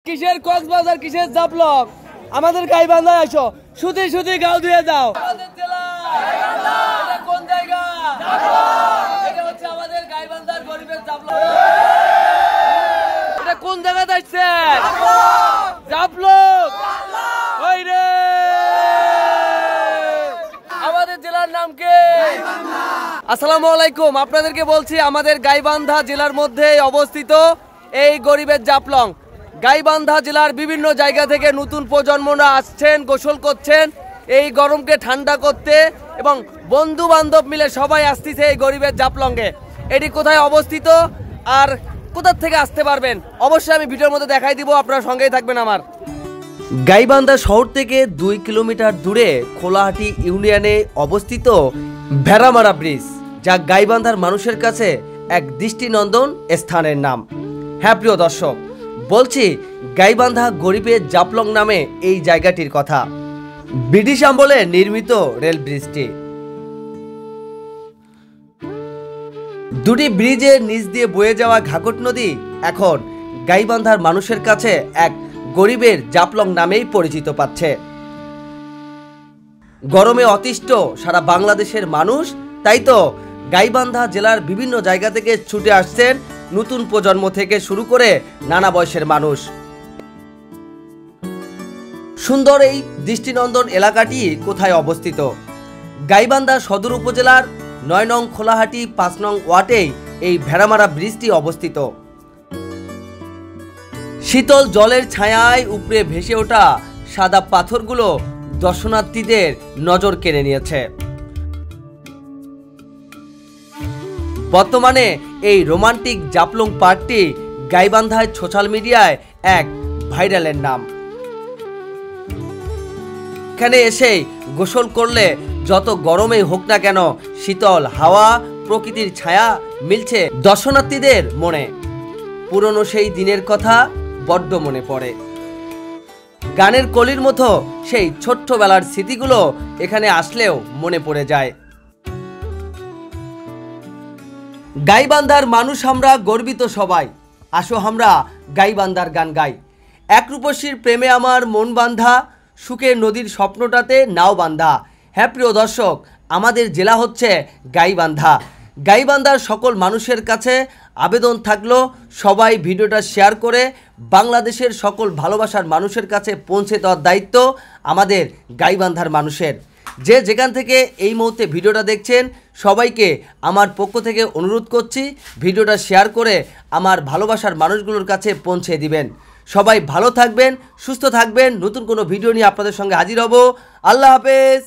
কিসের কক্সবাজার কিসের জাপলং আমাদের গাইবান্ধায় আসো সুতি সুতি গাও ধুয়ে যাও। আমাদের জেলা গাইবান্ধা। এটা কোন জায়গা? জাপলং। এটা হচ্ছে আমাদের গাইবান্ধার গরিবের জাপলং। এটা কোন জায়গাতে আসছে? জাপলং। জাপলং। ওই রে আমাদের জেলার নাম কি? গাইবান্ধা। আসসালামু আলাইকুম, আপনাদেরকে বলছি আমাদের গাইবান্ধা জেলার মধ্যে অবস্থিত এই গরিবের জাপলং। গাইবান্ধা জেলার বিভিন্ন জায়গা থেকে নতুন প্রজন্মরা আসছেন, গোসল করছেন এই গরমকে ঠান্ডা করতে, এবং বন্ধু বান্ধব মিলে সবাই আসতেছে এই গরিবের জাপলংয়ে। এটি কোথায় অবস্থিত আর কোথা থেকে আসতে পারবেন অবশ্যই আমি ভিডিওর মধ্যে দেখাই দিব, আপনারা সঙ্গেই থাকবেন আমার। গাইবান্ধা শহর থেকে 2 কিলোমিটার দূরে খোলাহাটি ইউনিয়নে অবস্থিত ভেড়ামারা ব্রিজ, যা গাইবান্ধার মানুষের কাছে এক দৃষ্টিনন্দন স্থানের নাম। হ্যাঁ প্রিয় দর্শক, বলছি গাইবান্ধা গরিবের জাপলং নামে এই জায়গাটির কথা। ব্রিটিশ আমলে নির্মিত রেল ব্রিজটি। দুটি ব্রিজের নিচ দিয়ে বয়ে যাওয়া ঘাঘট নদী এখন গাইবান্ধার মানুষের কাছে এক গরিবের জাপলং নামেই পরিচিত পাচ্ছে। গরমে অতিষ্ঠ সারা বাংলাদেশের মানুষ, তাই তো গাইবান্ধা জেলার বিভিন্ন জায়গা থেকে ছুটে আসছেন নতুন প্রজন্ম থেকে শুরু করে নানা বয়সের মানুষ। সুন্দর এই দৃষ্টিনন্দন এলাকাটি কোথায় অবস্থিত? গাইবান্ধা সদর উপজেলার 9 নং খোলাহাটি 5 নং ওয়ার্ডে এই ভেড়ামারা ব্রিজটি অবস্থিত। শীতল জলের ছায়ায় উপরে ভেসে ওঠা সাদা পাথরগুলো দর্শনার্থীদের নজর কেড়ে নিয়েছে। বর্তমানে এই রোমান্টিক জাপলং পার্কটি গাইবান্ধায় সোশ্যাল মিডিয়ায় এক ভাইরালের নাম। এখানে এসে গোসল করলে যত গরমেই হোক না কেন, শীতল হাওয়া, প্রকৃতির ছায়া মিলছে দর্শনার্থীদের মনে। পুরনো সেই দিনের কথা বড্ড মনে পড়ে। গানের কলির মতো সেই ছোট্টবেলার স্মৃতিগুলো এখানে আসলেও মনে পড়ে যায়। গাইবান্ধার মানুষ আমরা গর্বিত সবাই, আসো আমরা গাইবান্ধার গান গাই। এক রূপসীর প্রেমে আমার মন বান্ধা, সুখের নদীর স্বপ্নটাতে নাও বান্ধা। হ্যাঁ প্রিয় দর্শক, আমাদের জেলা হচ্ছে গাইবান্ধা। গাইবান্ধার সকল মানুষের কাছে আবেদন থাকলো, সবাই ভিডিওটা শেয়ার করে বাংলাদেশের সকল ভালোবাসার মানুষের কাছে পৌঁছে দেওয়ার দায়িত্ব আমাদের গাইবান্ধার মানুষের। যে যেখান থেকে এই মুহূর্তে ভিডিওটা দেখছেন সবাইকে আমার পক্ষ থেকে অনুরোধ করছি, ভিডিওটা শেয়ার করে আমার ভালোবাসার মানুষগুলোর কাছে পৌঁছে দিবেন। সবাই ভালো থাকবেন, সুস্থ থাকবেন। নতুন কোনো ভিডিও নিয়ে আপনাদের সঙ্গে হাজির হব। আল্লাহ হাফেজ।